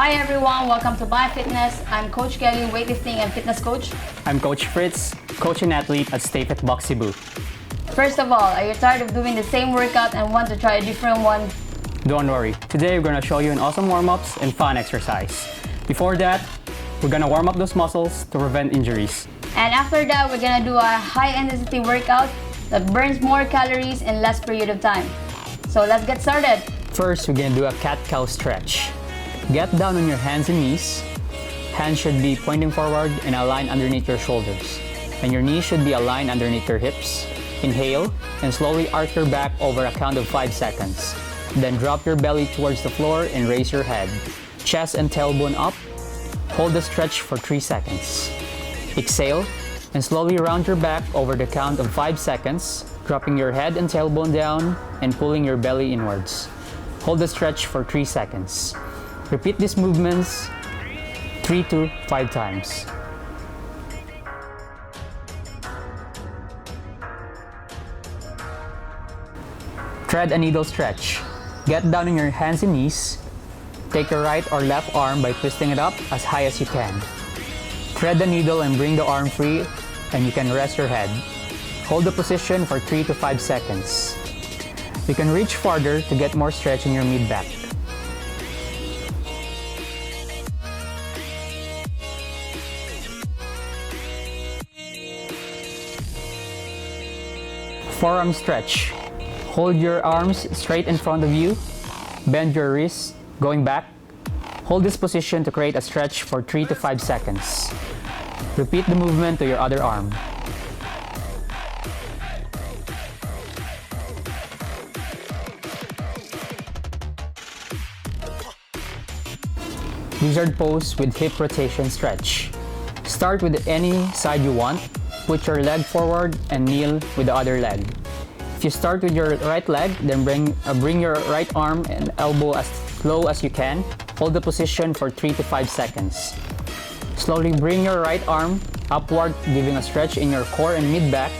Hi everyone, welcome to My Fitness. I'm Coach Kelly, weightlifting and fitness coach. I'm Coach Fritz, coach and athlete at StayFit Cebu. First of all, are you tired of doing the same workout and want to try a different one? Don't worry, today we're gonna show you an awesome warm-ups and fun exercise. Before that, we're gonna warm up those muscles to prevent injuries. And after that, we're gonna do a high intensity workout that burns more calories in less period of time. So let's get started. First, we're gonna do a cat-cow stretch. Get down on your hands and knees. Hands should be pointing forward and aligned underneath your shoulders. And your knees should be aligned underneath your hips. Inhale and slowly arch your back over a count of 5 seconds. Then drop your belly towards the floor and raise your head. Chest and tailbone up. Hold the stretch for 3 seconds. Exhale and slowly round your back over the count of 5 seconds, dropping your head and tailbone down and pulling your belly inwards. Hold the stretch for 3 seconds. Repeat these movements 3 to 5 times. Thread a needle stretch. Get down on your hands and knees. Take your right or left arm by twisting it up as high as you can. Thread the needle and bring the arm free, and you can rest your head. Hold the position for 3 to 5 seconds. You can reach farther to get more stretch in your mid-back. Forearm stretch. Hold your arms straight in front of you. Bend your wrists, going back. Hold this position to create a stretch for 3 to 5 seconds. Repeat the movement to your other arm. Lizard pose with hip rotation stretch. Start with any side you want. Put your leg forward and kneel with the other leg. If you start with your right leg, then bring your right arm and elbow as low as you can. Hold the position for 3 to 5 seconds. Slowly bring your right arm upward, giving a stretch in your core and mid-back.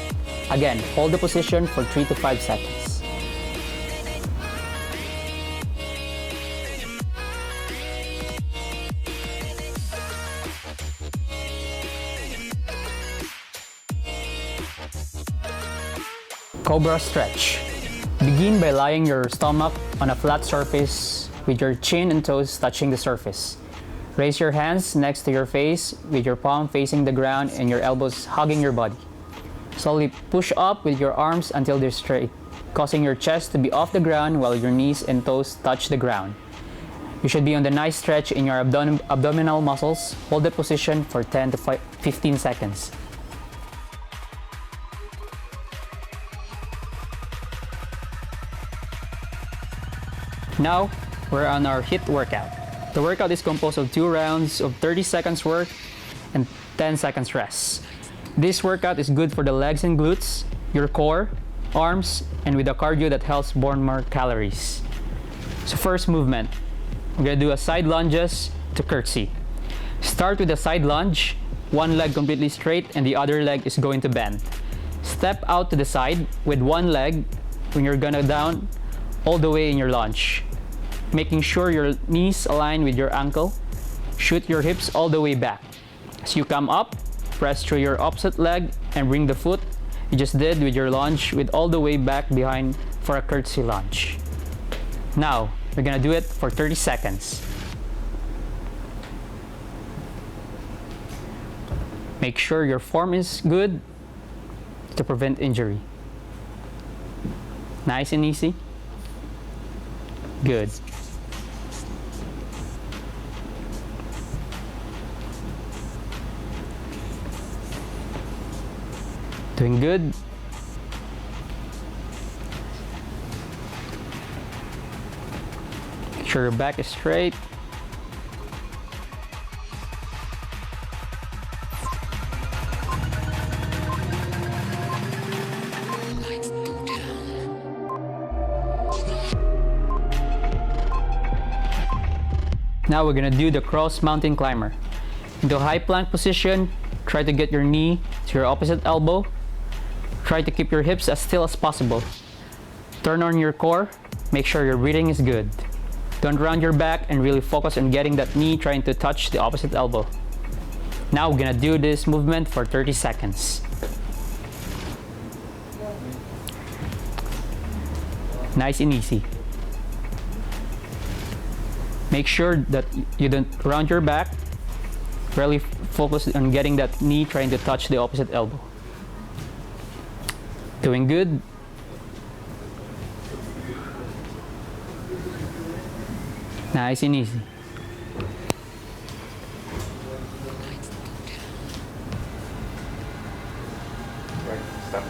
Again, hold the position for 3 to 5 seconds. Cobra Stretch. Begin by lying your stomach on a flat surface with your chin and toes touching the surface. Raise your hands next to your face with your palm facing the ground and your elbows hugging your body. Slowly push up with your arms until they're straight, causing your chest to be off the ground while your knees and toes touch the ground. You should be on the nice stretch in your abdominal muscles. Hold the position for 10 to 15 seconds. Now, we're on our HIIT workout. The workout is composed of 2 rounds of 30 seconds work and 10 seconds rest. This workout is good for the legs and glutes, your core, arms, and with a cardio that helps burn more calories. So first movement, we're gonna do a side lunges to curtsy. Start with a side lunge, one leg completely straight and the other leg is going to bend. Step out to the side with one leg when you're gonna down all the way in your lunge. Making sure your knees align with your ankle. Shoot your hips all the way back. As you come up, press through your opposite leg and bring the foot you just did with your lunge with all the way back behind for a curtsy lunge. Now, we're gonna do it for 30 seconds. Make sure your form is good to prevent injury. Nice and easy. Good. Doing good. Make sure your back is straight. Now we're gonna do the cross mountain climber. Into high plank position, try to get your knee to your opposite elbow. Try to keep your hips as still as possible. Turn on your core, make sure your breathing is good. Don't round your back and really focus on getting that knee trying to touch the opposite elbow. Now we're gonna do this movement for 30 seconds. Nice and easy. Make sure that you don't round your back. Really focus on getting that knee trying to touch the opposite elbow. Doing good. Nice and easy. Right, stop.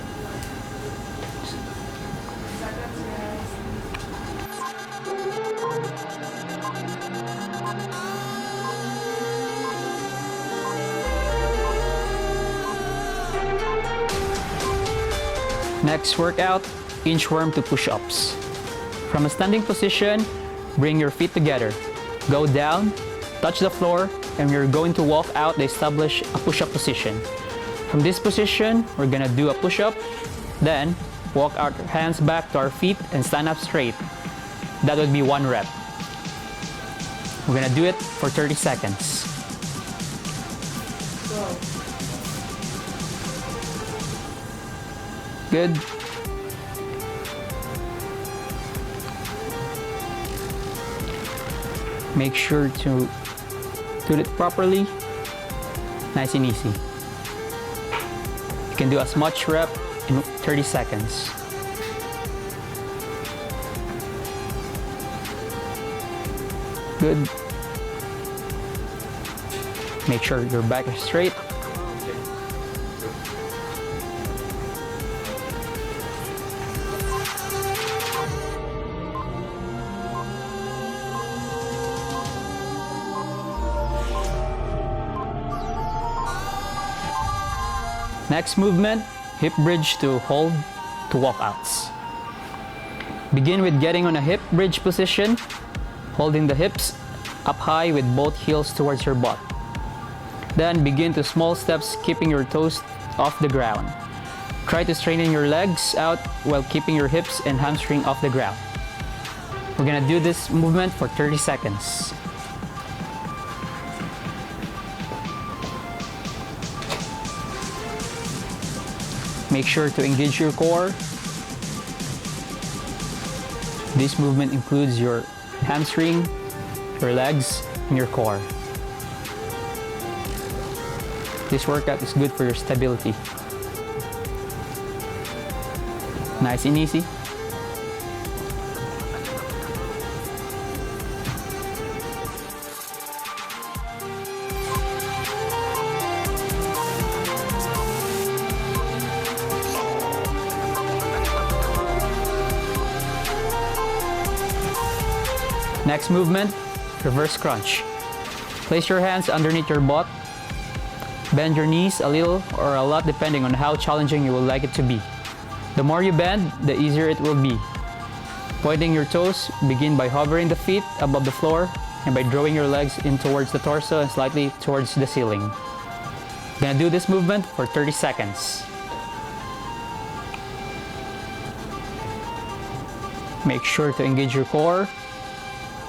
Next workout, inchworm to push-ups. From a standing position, bring your feet together. Go down, touch the floor, and we're going to walk out to establish a push-up position. From this position, we're gonna do a push-up, then walk our hands back to our feet and stand up straight. That would be 1 rep. We're gonna do it for 30 seconds. Good. Make sure to do it properly. Nice and easy. You can do as much rep in 30 seconds. Good. Make sure your back is straight. Next movement, hip bridge to hold to walkouts. Begin with getting on a hip bridge position, holding the hips up high with both heels towards your butt. Then begin to small steps, keeping your toes off the ground. Try to straighten your legs out while keeping your hips and hamstring off the ground. We're gonna do this movement for 30 seconds. Make sure to engage your core. This movement includes your hamstring, your legs, and your core. This workout is good for your stability. Nice and easy. Next movement, reverse crunch. Place your hands underneath your butt. Bend your knees a little or a lot depending on how challenging you would like it to be. The more you bend, the easier it will be. Pointing your toes, begin by hovering the feet above the floor and by drawing your legs in towards the torso and slightly towards the ceiling. I'm gonna do this movement for 30 seconds. Make sure to engage your core.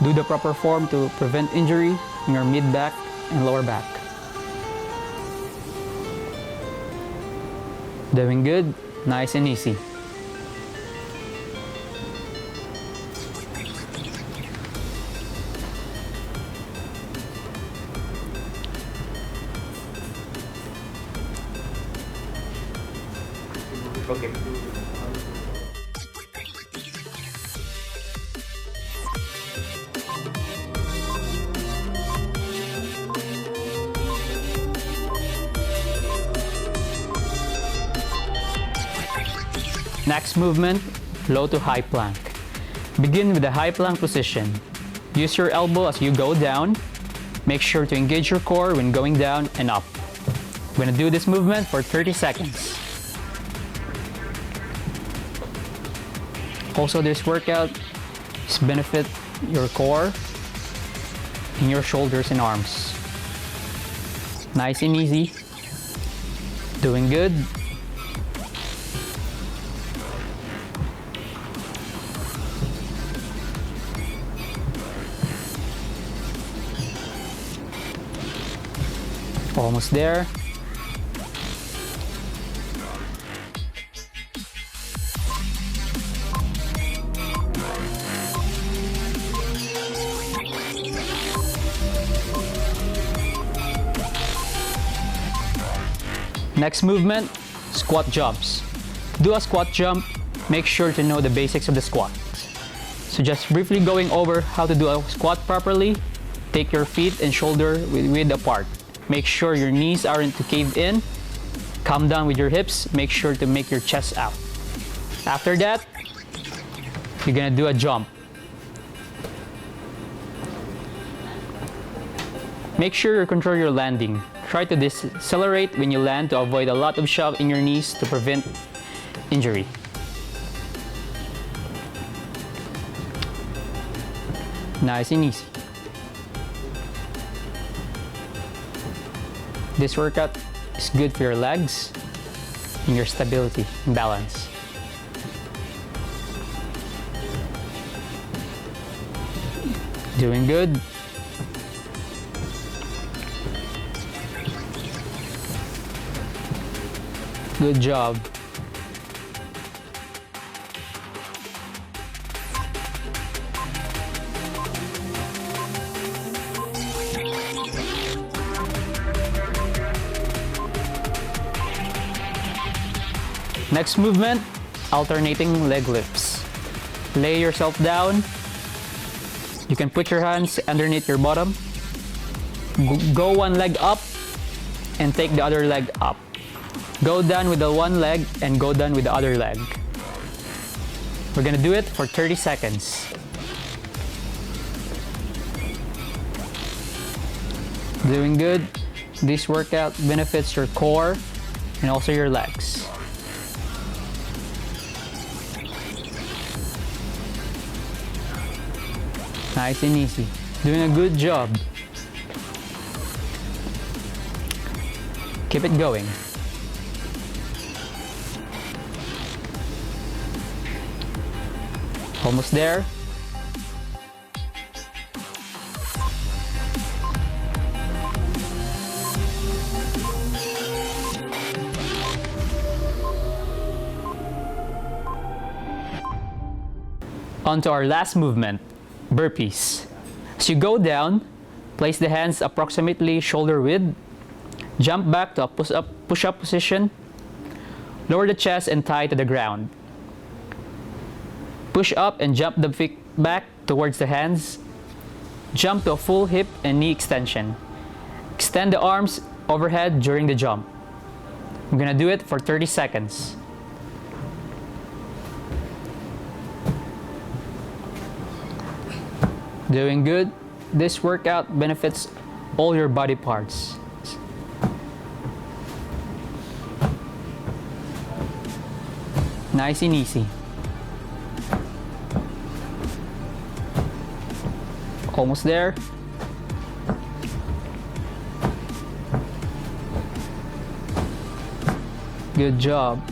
Do the proper form to prevent injury in your mid-back and lower back. Doing good, nice and easy. Okay. Next movement, low to high plank. Begin with the high plank position. Use your elbow as you go down. Make sure to engage your core when going down and up. We're gonna do this movement for 30 seconds. Also, this workout is benefit your core and your shoulders and arms. Nice and easy. Doing good. Almost there. Next movement, squat jumps. To do a squat jump, make sure to know the basics of the squat. So just briefly going over how to do a squat properly, take your feet and shoulder width apart. Make sure your knees aren't to cave in. Come down with your hips, make sure to make your chest out. After that, you're gonna do a jump. Make sure you control your landing. Try to decelerate when you land to avoid a lot of shove in your knees to prevent injury. Nice and easy. This workout is good for your legs and your stability and balance. Doing good. Good job. Next movement, alternating leg lifts. Lay yourself down. You can put your hands underneath your bottom. Go one leg up and take the other leg up. Go down with the one leg and go down with the other leg. We're gonna do it for 30 seconds. Doing good. This workout benefits your core and also your legs. Nice and easy. Doing a good job. Keep it going. Almost there. On to our last movement, burpees. As you go down, place the hands approximately shoulder width. Jump back to a push-up position. Lower the chest and thigh to the ground. Push up and jump the feet back towards the hands. Jump to a full hip and knee extension. Extend the arms overhead during the jump. I'm gonna do it for 30 seconds. Doing good. This workout benefits all your body parts. Nice and easy. Almost there. Good job.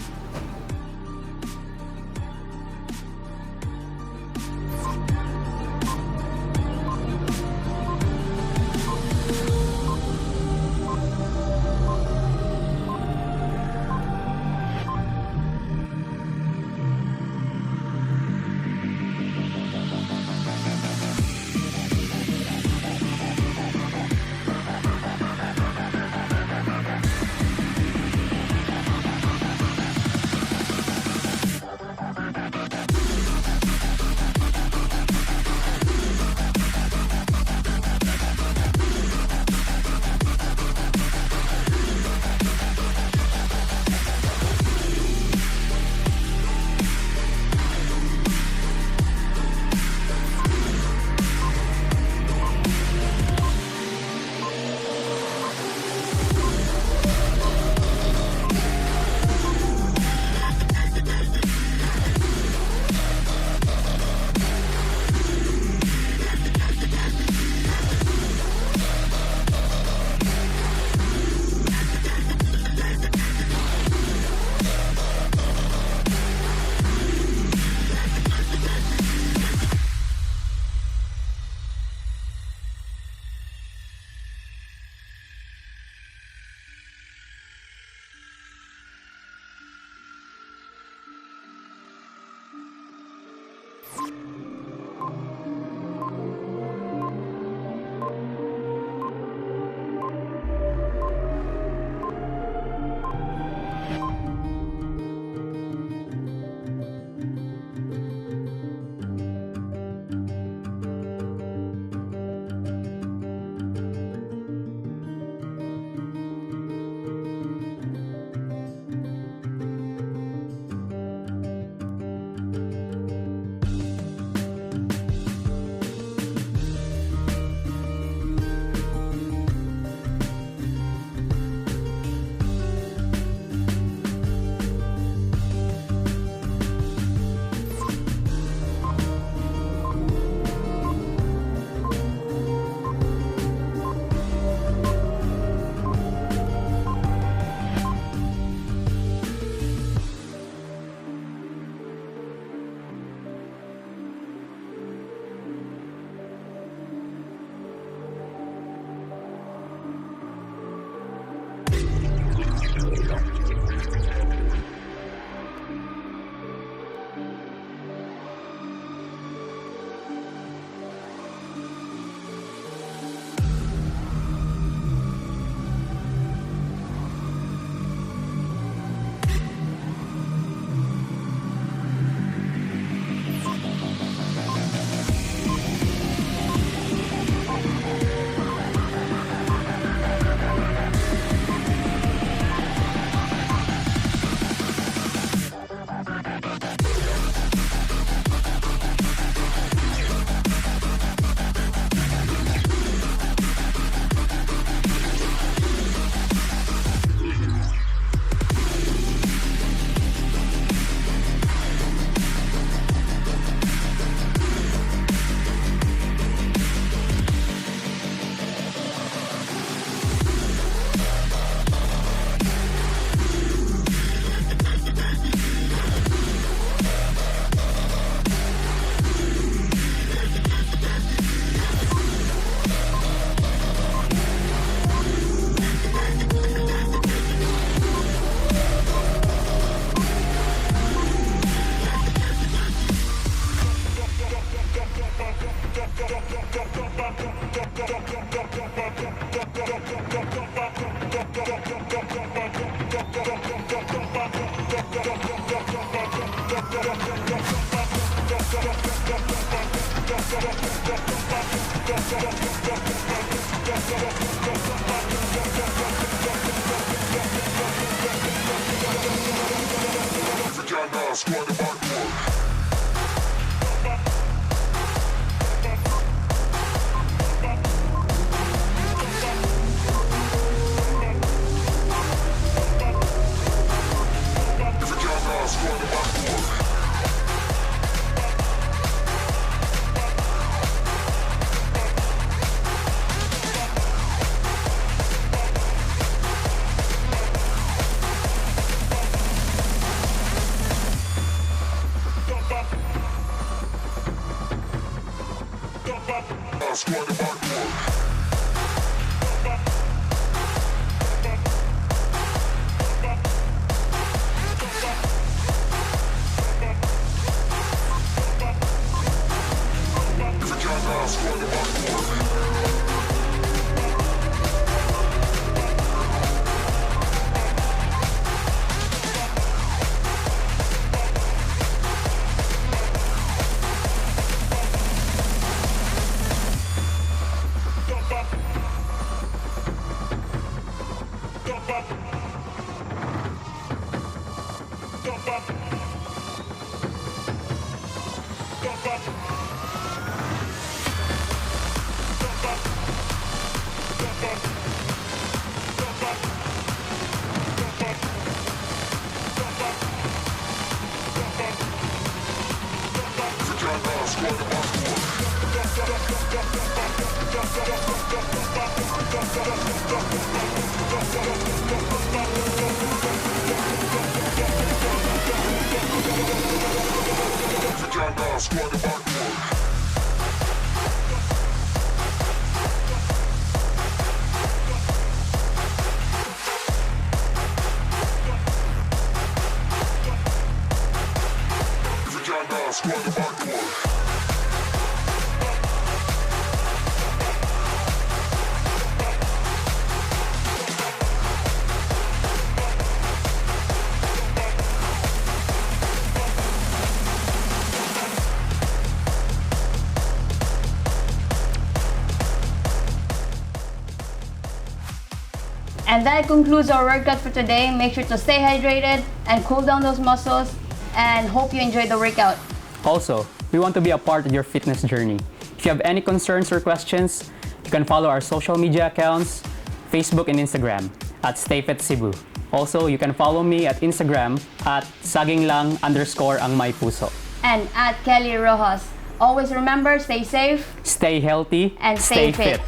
And that concludes our workout for today. Make sure to stay hydrated and cool down those muscles, and hope you enjoyed the workout. Also, we want to be a part of your fitness journey. If you have any concerns or questions, you can follow our social media accounts, Facebook and Instagram at StayFit Cebu. Also, you can follow me at Instagram at saginglang_ang_may_puso. And at Kelly Rojas. Always remember, stay safe, Stay healthy, and stay fit.